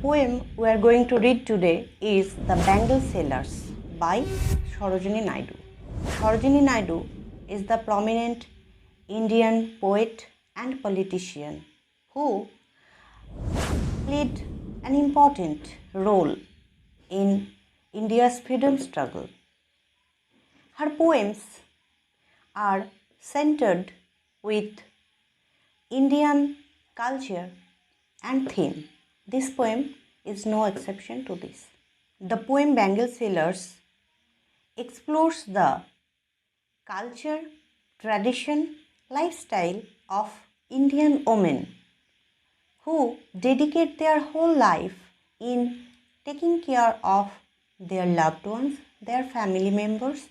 poem we are going to read today is The Bangle Sellers by Sarojini Naidu. Sarojini Naidu is the prominent Indian poet and politician who played an important role in India's freedom struggle. Her poems are centered with Indian culture and theme. This poem is no exception to this. The poem Bangle Sellers explores the culture, tradition, lifestyle of Indian women who dedicate their whole life in taking care of their loved ones, their family members.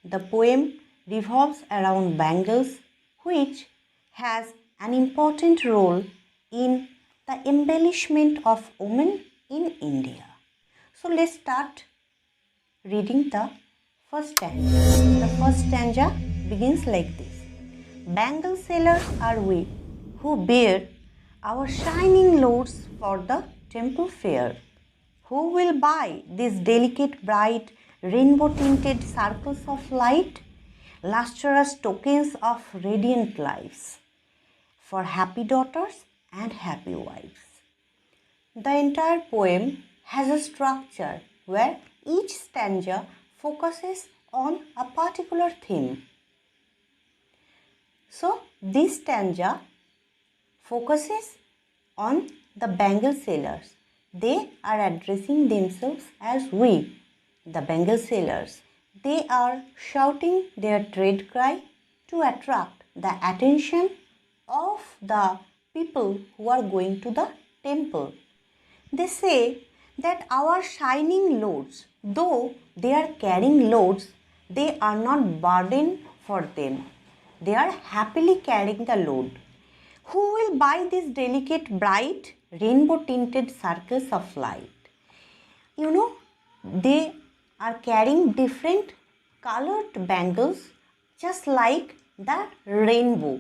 The poem revolves around bangles, which has an important role in the embellishment of women in India. So let's start reading the first stanza. The first stanza begins like this. Bangle sellers are we who bear our shining loads for the temple fair. Who will buy these delicate, bright, rainbow-tinted circles of light, lustrous tokens of radiant lives, for happy daughters and happy wives? The entire poem has a structure where each stanza focuses on a particular theme. So, this stanza focuses on the bangle sellers. They are addressing themselves as we, the bangle sellers. They are shouting their trade cry to attract the attention of the people who are going to the temple. They say that our shining loads, though they are carrying loads, they are not burden for them. They are happily carrying the load. Who will buy these delicate, bright, rainbow-tinted circles of light? You know, they are carrying different colored bangles just like the rainbow.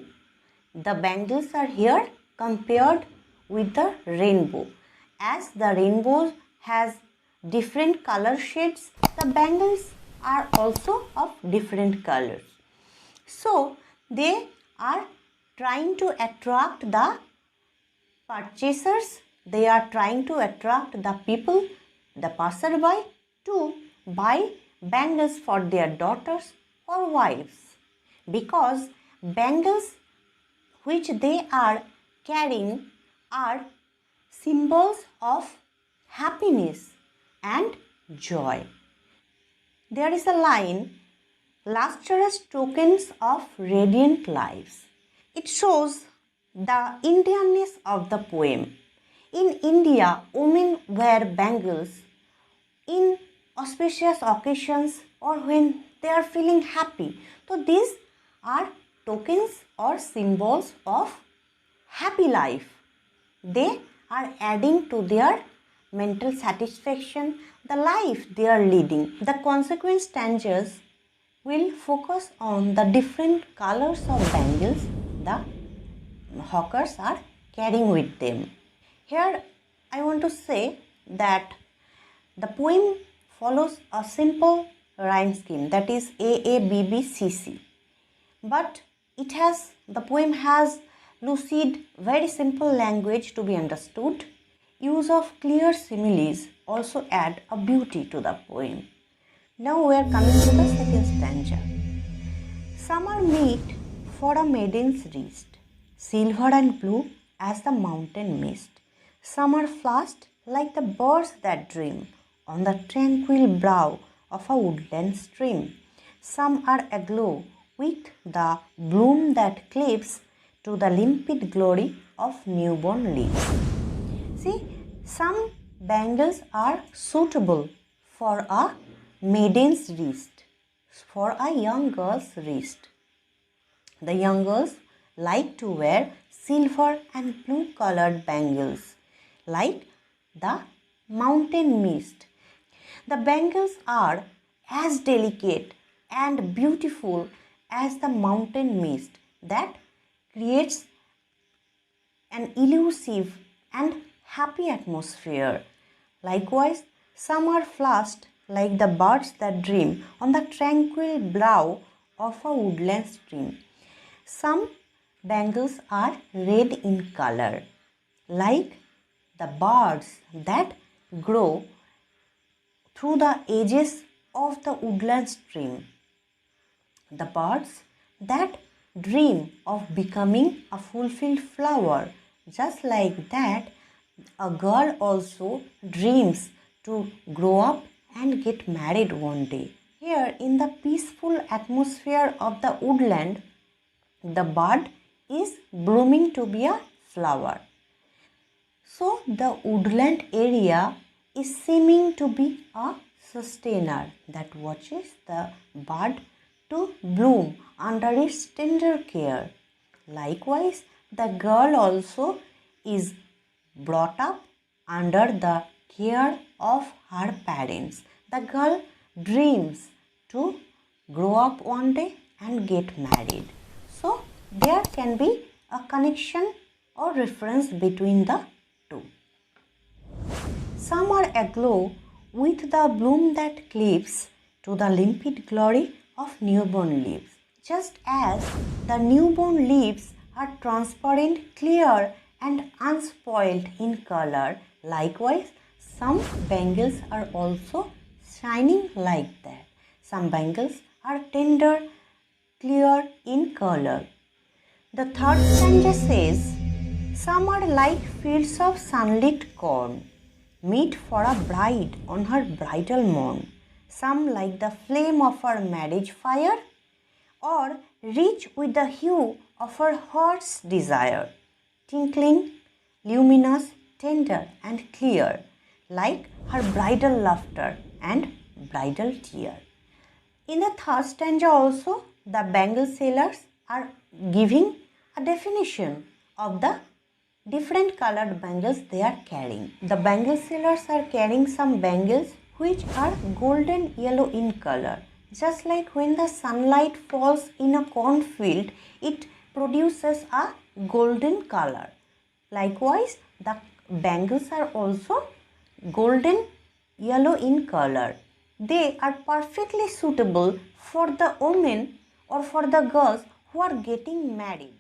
The bangles are here compared with the rainbow. As the rainbow has different color shades, the bangles are also of different colors. So, they are trying to attract the purchasers, they are trying to attract the people, the passerby, to buy bangles for their daughters or wives, because bangles which they are carrying are symbols of happiness and joy. There is a line, lustrous tokens of radiant lives. It shows the Indianness of the poem. In India, women wear bangles in auspicious occasions or when they are feeling happy. So these are tokens or symbols of happy life. They are adding to their mental satisfaction, the life they are leading. The consequent stanzas will focus on the different colors of bangles the hawkers are carrying with them. Here I want to say that the poem follows a simple rhyme scheme, that is AABBCC. But the poem has lucid, very simple language to be understood. Use of clear similes also add a beauty to the poem. Now we are coming to the second stanza. Summer meet for a maiden's wrist, silver and blue as the mountain mist. Some are flashed like the birds that dream on the tranquil brow of a woodland stream. Some are aglow with the bloom that cleaves to the limpid glory of newborn leaves. See, some bangles are suitable for a maiden's wrist, for a young girl's wrist. The young girls like to wear silver and blue colored bangles, like the mountain mist. The bangles are as delicate and beautiful as the mountain mist that creates an elusive and happy atmosphere. Likewise, some are flushed like the birds that dream on the tranquil brow of a woodland stream. Some bangles are red in color, like the birds that grow through the edges of the woodland stream. The birds that dream of becoming a fulfilled flower, just like that, a girl also dreams to grow up and get married one day. Here, in the peaceful atmosphere of the woodland, the bud is blooming to be a flower. So, the woodland area is seeming to be a sustainer that watches the bud to bloom under its tender care. Likewise, the girl also is brought up under the care of her parents. The girl dreams to grow up one day and get married. So, there can be a connection or reference between the two. Some are aglow with the bloom that cleaves to the limpid glory of newborn leaves. Just as the newborn leaves are transparent, clear, and unspoiled in color, likewise, some bangles are also shining like that. Some bangles are tender, clear in color. The third stanza says, some are like fields of sunlit corn, meet for a bride on her bridal morn. Some like the flame of her marriage fire, or rich with the hue of her heart's desire, tinkling, luminous, tender, and clear, like her bridal laughter and bridal tear. In the third stanza also, the bangle sellers are giving a definition of the different colored bangles they are carrying. The bangle sellers are carrying some bangles which are golden yellow in color. Just like when the sunlight falls in a cornfield, it produces a golden color. Likewise, the bangles are also golden yellow in color. They are perfectly suitable for the women or for the girls who are getting married.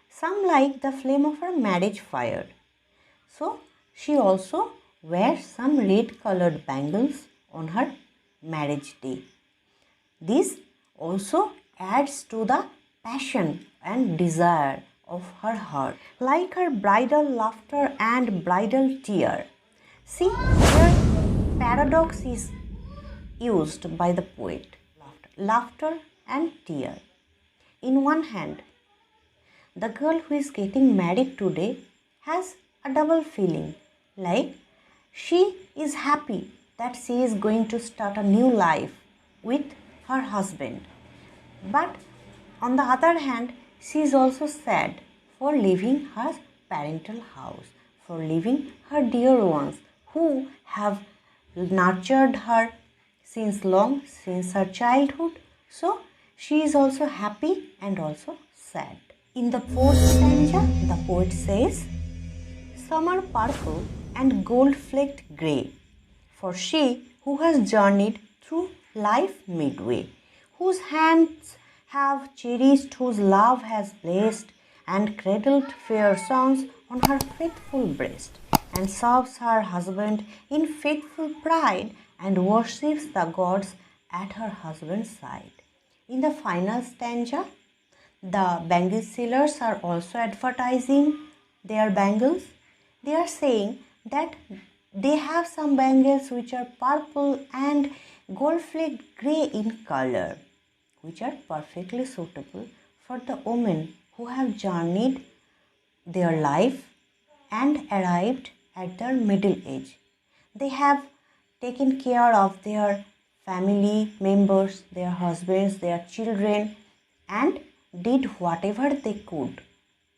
Some like the flame of her marriage fire. So, she also wears some red colored bangles on her marriage day. This also adds to the passion and desire of her heart, like her bridal laughter and bridal tear. See, here paradox is used by the poet. Laughter and tear. In one hand, the girl who is getting married today has a double feeling, like she is happy that she is going to start a new life with her husband. But on the other hand, she is also sad for leaving her parental house, for leaving her dear ones who have nurtured her since long, since her childhood. So she is also happy and also sad. In the fourth stanza, the poet says, some are purple and gold-flecked grey, for she who has journeyed through life midway, whose hands have cherished, whose love has blessed, and cradled fair songs on her faithful breast, and serves her husband in faithful pride, and worships the gods at her husband's side. In the final stanza, the bangle sellers are also advertising their bangles. They are saying that they have some bangles which are purple and gold-flecked grey in color, which are perfectly suitable for the women who have journeyed their life and arrived at their middle age. They have taken care of their family members, their husbands, their children, and did whatever they could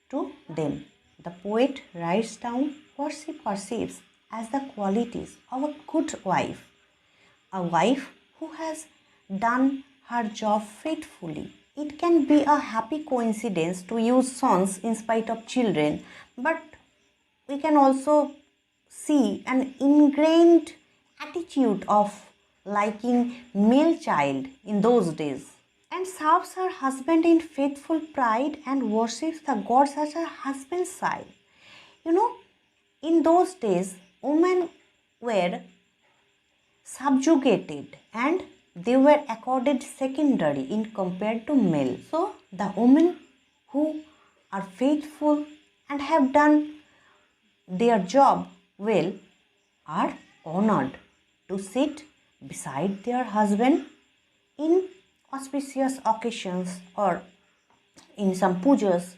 to them. The poet writes down what she perceives as the qualities of a good wife, a wife who has done her job faithfully. It can be a happy coincidence to use sons in spite of children, but we can also see an ingrained attitude of liking male child in those days, and serves her husband in faithful pride and worships the gods as her husband's side. You know, in those days, women were subjugated and they were accorded secondary in compared to male. So the women who are faithful and have done their job well are honored to sit beside their husband in auspicious occasions or in some pujas.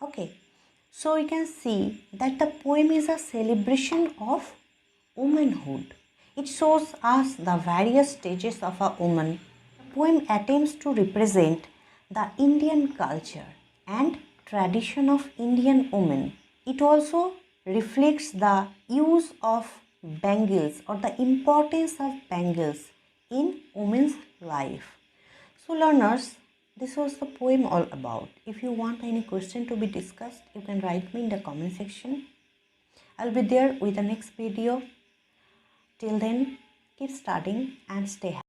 Okay, so we can see that the poem is a celebration of womanhood. It shows us the various stages of a woman. The poem attempts to represent the Indian culture and tradition of Indian women. It also reflects the use of bangles or the importance of bangles in women's life. So learners, this was the poem all about. If you want any question to be discussed, you can write me in the comment section. I'll be there with the next video. Till then, keep studying and stay happy.